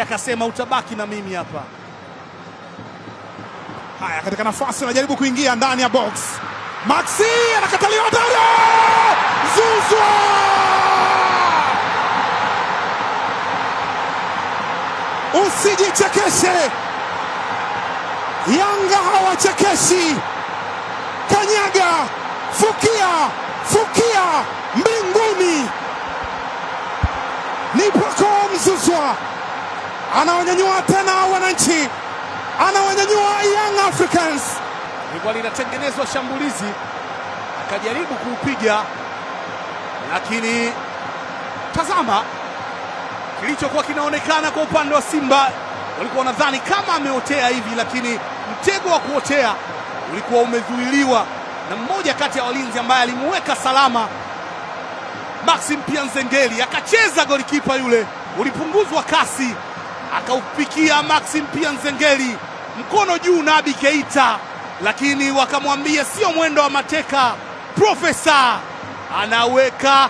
Akasema utabaki na mimi hapa. Haya, katika nafasi anajaribu kuingia ndani ya box. Maxi anakataliwa ndani. Zouzoua! Usijichekeshe. Yanga hawachekeshi. Kanyaga, fukia mbinguni. Ni Pacome Zouzoua. Anawanyanyua tena wananchi, anawanyanyua Young Africans. Ilikuwa linatengenezwa shambulizi, akajaribu kuupiga, lakini tazama kilichokuwa kinaonekana kwa upande wa Simba. Walikuwa wanadhani kama ameotea hivi, lakini mtego wa kuotea ulikuwa umezuiliwa na mmoja kati ya walinzi ambaye alimuweka salama, Maxim Nzengeli. Akacheza golikipa yule, ulipunguzwa kasi, akaupikia Maxim Nzengeli mkono juu Nabi Keita, lakini wakamwambia sio mwendo wa mateka, Profesa anaweka